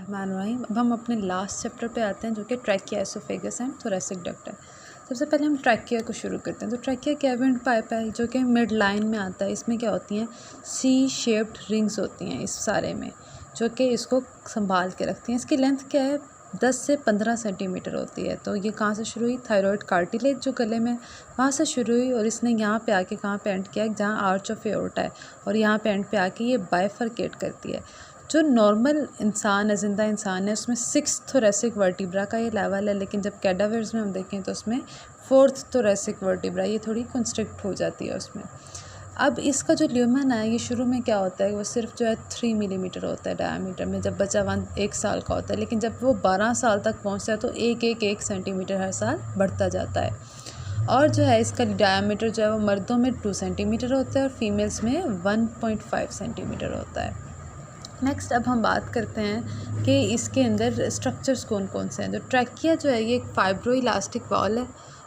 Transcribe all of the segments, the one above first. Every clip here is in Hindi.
बिस्मिल्लाहिर्रहमानिर्रहीम। अब हम अपने लास्ट चैप्टर पे आते हैं जो कि trachea, oesophagus and thoracic duct है। सबसे पहले हम ट्रैकिया को शुरू करते हैं। तो ट्रैकिया कैविन पाइप है जो कि मिड लाइन में आता है। इसमें क्या होती हैं, सी शेप्ड रिंग्स होती हैं इस सारे में, जो कि इसको संभाल के रखती हैं। इसकी लेंथ क्या है, 10 से 15 सेंटीमीटर होती है। तो ये कहाँ से शुरू हुई, थायराइड कार्टिलेज जो गले में वहाँ से शुरू हुई और इसने यहाँ पे आके कहाँ पे एंड किया, जहाँ आर्च ऑफ एओर्टा है, और यहाँ पे एंड पे आके ये बाइफरकेट करती है। जो नॉर्मल इंसान है, ज़िंदा इंसान है, उसमें 6th थोरेसिक वर्टिब्रा का ये लेवल है, लेकिन जब कैडावर्स में हम देखें तो उसमें 4th थोरेसिक वर्टिब्रा ये थोड़ी कंस्ट्रिक्ट हो जाती है उसमें। अब इसका जो ल्यूमन है ये शुरू में क्या होता है, वो सिर्फ जो है 3 मिलीमीटर होता है डायमीटर में जब बच्चा 1 साल का होता है, लेकिन जब वो 12 साल तक पहुंचता है तो 1 सेंटीमीटर हर साल बढ़ता जाता है। और जो है इसका डायमीटर जो है वो मर्दों में 2 सेंटीमीटर होता है और फीमेल्स में 1.5 सेंटीमीटर होता है। नेक्स्ट अब हम बात करते हैं कि इसके अंदर स्ट्रक्चर्स कौन कौन से हैं। जो ट्रैकिया जो है ये एक फाइब्रो इलास्टिक वॉल है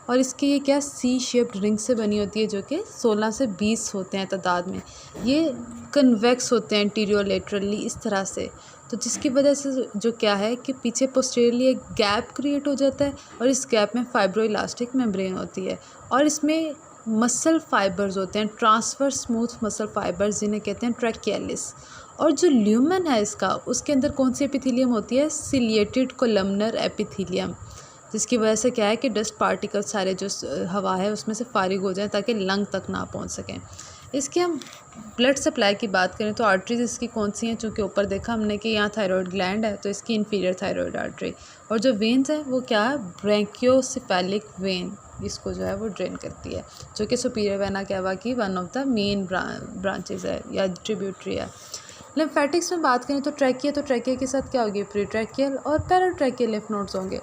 और इसकी ये क्या सी शेप्ड रिंग से बनी होती है जो कि 16 से 20 होते हैं तादाद में। ये कन्वेक्स होते हैं इंटीरियोलेटरली इस तरह से, तो जिसकी वजह से जो क्या है कि पीछे पोस्टेरियरली एक गैप क्रिएट हो जाता है और इस गैप में फाइब्रो इलास्टिक मेम्ब्रेन होती है और इसमें मसल फाइबर्स होते हैं, ट्रांसवर्स स्मूथ मसल फाइबर्स जिन्हें कहते हैं ट्रैकियालिस। और जो ल्यूमन है इसका, उसके अंदर कौन सी एपिथेलियम होती है, सिलिएटेड कोलमनर एपिथेलियम, जिसकी वजह से क्या है कि डस्ट पार्टिकल सारे जो हवा है उसमें से फारिग हो जाए ताकि लंग तक ना पहुंच सकें। इसके हम ब्लड सप्लाई की बात करें तो आर्टरीज इसकी कौन सी हैं, चूँकि ऊपर देखा हमने कि यहाँ थायराइड ग्लैंड है तो इसकी इंफीरियर थायराइड आर्टरी, और जो वेन्स है वो क्या है, ब्रैंकियोसेफेलिक वेन, इसको जो है वो ड्रेन करती है, जो कि सुपीरियर वेना कैवा की one of the main branches है या ट्रिब्यूटरी है। लिम्फेटिक्स में बात करें तो ट्रैकिया के साथ क्या होगी, प्री ट्रैकियल और पैराट्रैकियल लिम्फ नोड्स होंगे।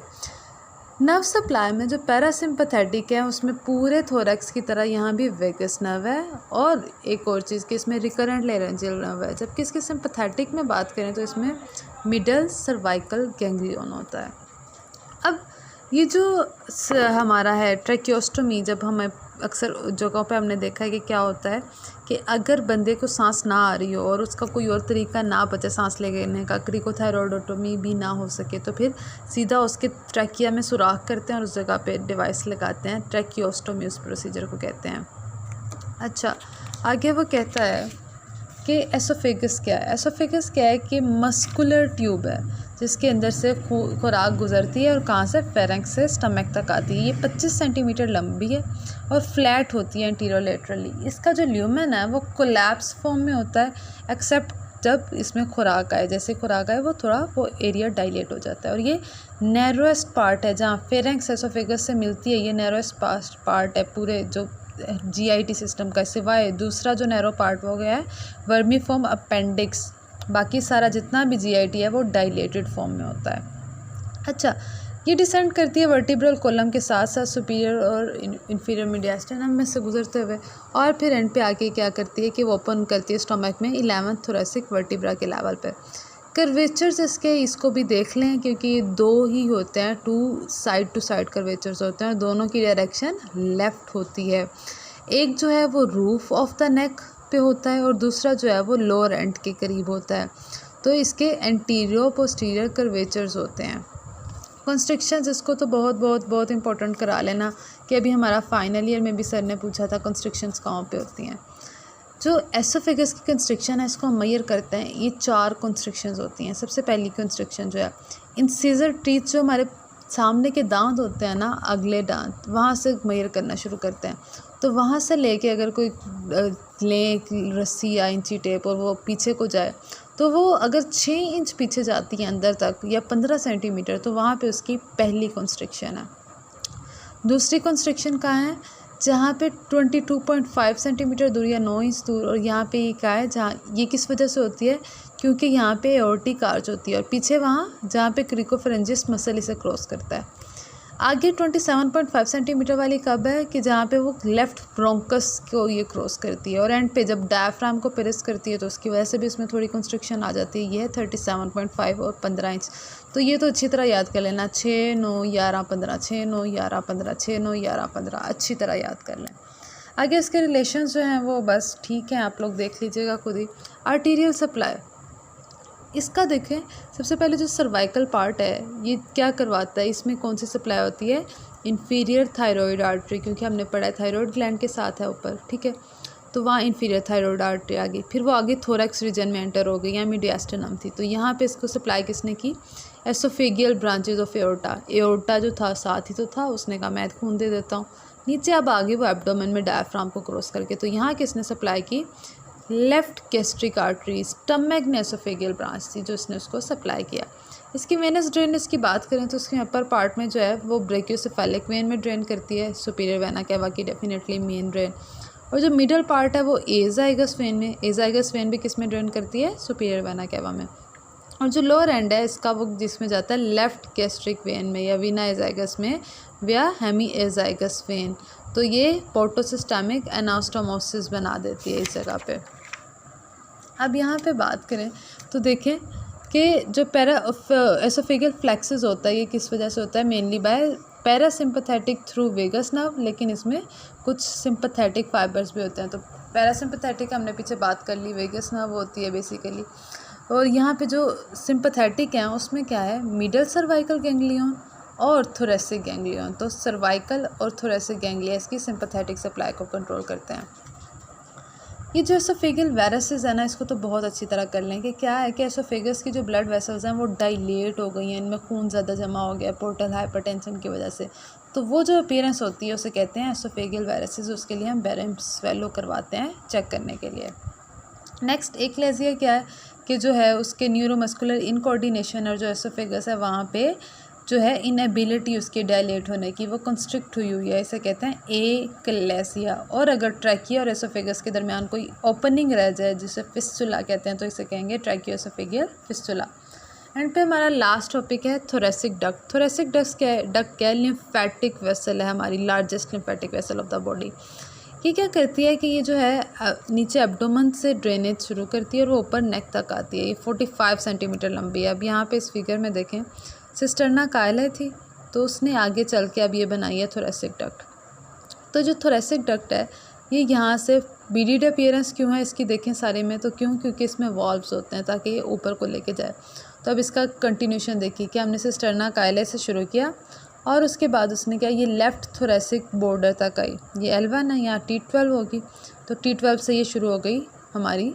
नर्व सप्लाई में जो पैरासिम्पैथेटिक है उसमें पूरे थोरैक्स की तरह यहाँ भी वेगस नर्व है और एक और चीज़ कि इसमें रिकरेंट लेरेंजियल नर्व है, जबकि इसके सिम्पैथेटिक में बात करें तो इसमें मिडल सर्वाइकल गैंग्लियन होता है। अब ये जो हमारा है ट्रैकियोस्टोमी, जब हमें अक्सर जगहों पे हमने देखा है कि क्या होता है कि अगर बंदे को सांस ना आ रही हो और उसका कोई और तरीका ना बचे सांस लेने का, क्रिकोथायरॉयडोटोमी भी ना हो सके, तो फिर सीधा उसके ट्रैकिया में सुराख करते हैं और उस जगह पे डिवाइस लगाते हैं, ट्रैकियोस्टोमी उस प्रोसीजर को कहते हैं। अच्छा, आगे वो कहता है कि एसोफेगस क्या है। एसोफेगस क्या है कि मस्कुलर ट्यूब है जिसके अंदर से खुराक गुजरती है और कहाँ से, फेरेंक्स से स्टमक तक आती है। ये 25 सेंटीमीटर लंबी है और फ्लैट होती है एंटीरोलेटरली। इसका जो ल्यूमेन है वो कोलैप्स फॉर्म में होता है, एक्सेप्ट जब इसमें खुराक आए, जैसे खुराक आए वो थोड़ा वो एरिया डायलेट हो जाता है। और ये नैरोएस्ट पार्ट है जहाँ फेरेंक्स एसोफेगस से मिलती है, ये नैरोएस्ट पार्ट है पूरे जो जीआईटी सिस्टम का, सिवाय दूसरा जो नैरो पार्ट हो गया है वर्मीफॉर्म अपेंडिक्स, बाकी सारा जितना भी जीआईटी है वो डायलेटेड फॉर्म में होता है। अच्छा, ये डिसेंड करती है वर्टिब्रल कॉलम के साथ साथ सुपीरियर और इंफीरियर मीडियास्टिनम में से गुजरते हुए और फिर एंड पे आके क्या करती है कि वो ओपन करती है स्टमक में 11th थोरेसिक वर्टिब्रा के लेवल पे। कर्वेचर्स इसको भी देख लें क्योंकि ये 2 ही होते हैं, 2 साइड टू साइड कर्वेचर्स होते हैं और दोनों की डायरेक्शन लेफ़्ट होती है। एक जो है वो रूफ ऑफ द नेक पे होता है और दूसरा जो है वो लोअर एंड के करीब होता है। तो इसके एंटीरियर पोस्टीरियर कर्वेचर्स होते हैं। कंस्ट्रिक्शंस, इसको तो बहुत इंपॉर्टेंट करा लेना कि अभी हमारा फाइनल ईयर में भी सर ने पूछा था कंस्ट्रिक्शंस कहाँ पे होती हैं। जो एसोफेगस की कंस्ट्रिक्शन है इसको हम मेजर करते हैं, ये 4 कंस्ट्रिक्शंस होती हैं। सबसे पहली कंस्ट्रिक्शन जो है इंसिजर टीथ, जो हमारे सामने के दांत होते हैं ना, अगले दांत, वहाँ से मेजर करना शुरू करते हैं। तो वहाँ से लेके अगर कोई लें रस्सी या इंची टेप और वो पीछे को जाए तो वो अगर 6 इंच पीछे जाती है अंदर तक या 15 सेंटीमीटर, तो वहाँ पे उसकी पहली कंस्ट्रिक्शन है। दूसरी कंस्ट्रिक्शन कहाँ है, जहाँ पे 22.5 सेंटीमीटर दूर या 9 इंच दूर, और यहाँ पे ये क्या है, जहाँ ये किस वजह से होती है, क्योंकि यहाँ पे एओर्टिक आर्च होती है और पीछे वहाँ जहाँ पे क्रिकोफेरेंजियस मसल इसे क्रॉस करता है। आगे 27.5 सेंटीमीटर वाली कब है कि जहाँ पे वो लेफ़्ट ब्रोंकस को ये क्रॉस करती है और एंड पे जब डायफ्राम को प्रेस करती है तो उसकी वजह से भी इसमें थोड़ी कंस्ट्रिक्शन आ जाती है। ये है 37.5 और 15 इंच। तो ये तो अच्छी तरह याद कर लेना, 6, 9, 11, 15, 6, 9, 11, 15, 6, 9, 11, 15, अच्छी तरह याद कर लें। आगे इसके रिलेशंस जो हैं वो बस ठीक हैं, आप लोग देख लीजिएगा खुद ही। आर्टीरियल सप्लाई, इसका देखें, सबसे पहले जो सर्वाइकल पार्ट है ये क्या करवाता है, इसमें कौन सी सप्लाई होती है, इन्फीरियर थायराइड आर्टरी, क्योंकि हमने पढ़ा है थायराइड ग्लैंड के साथ है ऊपर, ठीक है। तो वहाँ इन्फीरियर थायराइड आर्टरी आ गई, फिर वो आगे थोरैक्स रीजन में एंटर हो गई, यहाँ मीडियास्टिनम थी, तो यहाँ पे इसको सप्लाई किसने की, एसोफेगियल ब्रांचेज ऑफ एओर्टा। एओर्टा जो था साथ ही तो था, उसने कहा मैं खून दे देता हूँ नीचे, अब आगे वो एब्डोमेन में डायफ्राम को क्रॉस करके, तो यहाँ किसने सप्लाई की, लेफ्ट गैस्ट्रिक आर्टरी, स्टमक ने एसोफेगियल ब्रांच थी जो इसने उसको सप्लाई किया। इसकी वेनस ड्रेनेज की बात करें तो उसके अपर पार्ट में जो है वो ब्रेकियोसेफेलिक वेन में ड्रेन करती है, सुपीरियर वेना कैवा की डेफिनेटली मेन ड्रेन, और जो मिडल पार्ट है वो एजाइगस वेन में, एजाइगस वेन भी किस में ड्रेन करती है, सुपीरियर वेना कैवा में, और जो लोअर एंड है इसका वो जिसमें जाता है लेफ्ट गैस्ट्रिक वेन में या वीना एजाइगस में या हेमी एजाइगस वेन, तो ये पोर्टोसिस्टमिक एनास्टोमोसिस बना देती है इस जगह पे। अब यहाँ पे बात करें तो देखें कि जो एसोफेगल फ्लेक्सिस होता है ये किस वजह से होता है, mainly by parasympathetic through vagus nerve, लेकिन इसमें कुछ सिंपथेटिक फाइबर्स भी होते हैं। तो पैरासिम्पथेटिक हमने पीछे बात कर ली, वेगस नर्व होती है बेसिकली, और यहाँ पे जो सिंपथेटिक हैं उसमें क्या है, मिडल सर्वाइकल गैंग्लियन और थोरेसिक गैंग्लियन। तो सर्वाइकल और थोरेसिक गैंग्लिया इसकी सिंपथेटिक सप्लाई को कंट्रोल करते हैं। ये जो एसोफेगल वायरसेस है ना, इसको तो बहुत अच्छी तरह कर लें कि क्या है कि एसोफेगस की जो ब्लड वेसल्स हैं वो डाइलेट हो गई हैं, इनमें खून ज़्यादा जमा हो गया पोर्टल हाइपरटेंशन की वजह से, तो वो जो अपीयरेंस होती है उसे कहते हैं एसोफेगल वायरसेस। उसके लिए हम बैरम स्वेलो करवाते हैं चेक करने के लिए। नेक्स्ट एक्लेजिया क्या है कि जो है उसके न्यूरोमस्कुलर इनकोऑर्डिनेशन, और जो एसोफेगस है वहाँ पे जो है इनएबिलिटी उसकी डायलेट होने की, वो कंस्ट्रिक्ट हुई है, इसे कहते हैं एक्लेजिया। और अगर ट्रैकिया और एसोफेगस के दरमियान कोई ओपनिंग रह जाए जिसे फिस्टुला कहते हैं, तो इसे कहेंगे ट्रैकियोएसोफेगियल फिस्टुला। एंड पे हमारा लास्ट टॉपिक है थोरेसिक डक्ट। थोरेसिक डक्ट क्या है, लिम्फेटिक वेसल है, हमारी largest lymphatic vessel of the body. ये क्या करती है कि ये जो है नीचे एब्डोमेन से ड्रेनेज शुरू करती है और वो ऊपर नेक तक आती है। ये 45 सेंटीमीटर लंबी है। अब यहाँ पे इस फिगर में देखें, सिस्टर्ना कायला थी तो उसने आगे चल के अब ये बनाई है थोरेसिक डक्ट। तो जो थोरेसिक डक्ट है ये यहाँ से बीडीड अपीयरेंस क्यों है इसकी देखें सारे में, तो क्योंकि इसमें वॉल्व्स होते हैं ताकि ये ऊपर को लेके जाए। तो अब इसका कंटिन्यूशन देखिए कि हमने सिस्टर्ना कायला से शुरू किया और उसके बाद उसने क्या, ये लेफ़्ट थोरेसिक बॉर्डर तक आई, ये L1 है, यहाँ T12 होगी, तो T12 से ये शुरू हो गई हमारी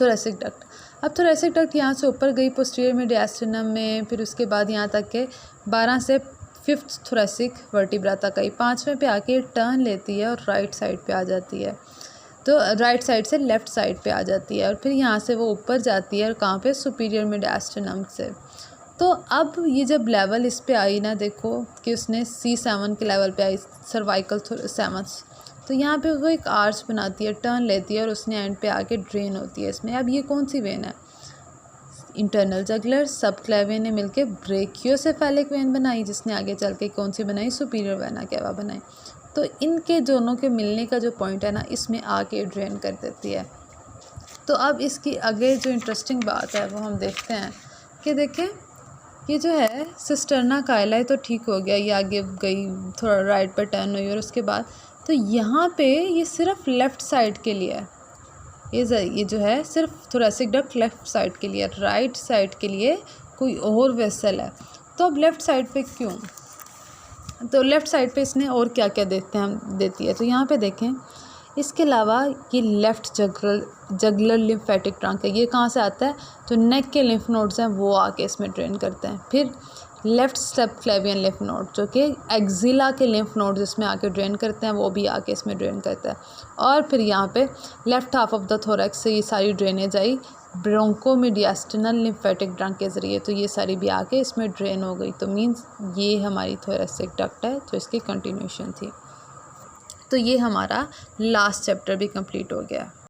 थोरेसिक डक्ट। अब थोरेसिक डक्ट यहाँ से ऊपर गई पोस्टीरियर मीडियास्टिनम में, फिर उसके बाद यहाँ तक के 12 से 5th थोरेसिक वर्टिब्रा तक आई, 5वें पे आके टर्न लेती है और राइट साइड पे आ जाती है, तो राइट साइड से लेफ़्ट साइड पे आ जाती है, और फिर यहाँ से वो ऊपर जाती है और कहाँ पे, सुपीरियर मीडियास्टिनम से। तो अब ये जब लेवल इस पे आई ना, देखो कि उसने C7 के लेवल पे आई, सर्वाइकल 7, तो यहाँ पे वो एक आर्च बनाती है, टर्न लेती है और उसने एंड पे आके ड्रेन होती है इसमें। अब ये कौन सी वेन है, इंटरनल जगलर सबक्लेवियन ने मिलके ब्रेकियोसेफेलिक वेन बनाई, जिसने आगे चल के कौन सी बनाई, सुपीरियर वेना कैवा बनाई। तो इनके दोनों के मिलने का जो पॉइंट है ना, इसमें आके ड्रेन कर देती है। तो अब इसकी आगे जो इंटरेस्टिंग बात है वो हम देखते हैं कि देखें ये जो है सिस्टर्ना कायला है तो ठीक हो गया, ये आगे गई, थोड़ा राइट पर टर्न हुई, और उसके बाद तो यहाँ पे ये सिर्फ लेफ़्ट साइड के लिए है, ये जो है सिर्फ थोरेसिक डक्ट लेफ़्ट साइड के लिए, राइट साइड के लिए कोई और वेसल है। तो अब लेफ़्ट साइड पे क्यों, तो लेफ़्ट साइड पे इसने और क्या क्या देती है, तो यहाँ पे देखें इसके अलावा ये लेफ़्ट जगलर लिम्फेटिक ट्रंक है, ये कहाँ से आता है, जो नेक के लिम्फ नोड्स हैं वो आके इसमें ड्रेन करते हैं। फिर लेफ़्ट सबक्लेवियन लिम्फ नोड जो कि एक्जिला के लिम्फ नोड जिसमें आके ड्रेन करते हैं, वो भी आके इसमें ड्रेन करता है। और फिर यहाँ पे left half of the thorax से ये सारी ड्रेनेज आई ब्रोंकोमीडियास्टिनल लिम्फेटिक ट्रंक के ज़रिए, तो ये सारी भी आके इसमें ड्रेन हो गई। तो मीन्स ये हमारी थोरेसिक डक्ट है जो इसकी कंटिन्यूशन थी। तो ये हमारा लास्ट चैप्टर भी कंप्लीट हो गया।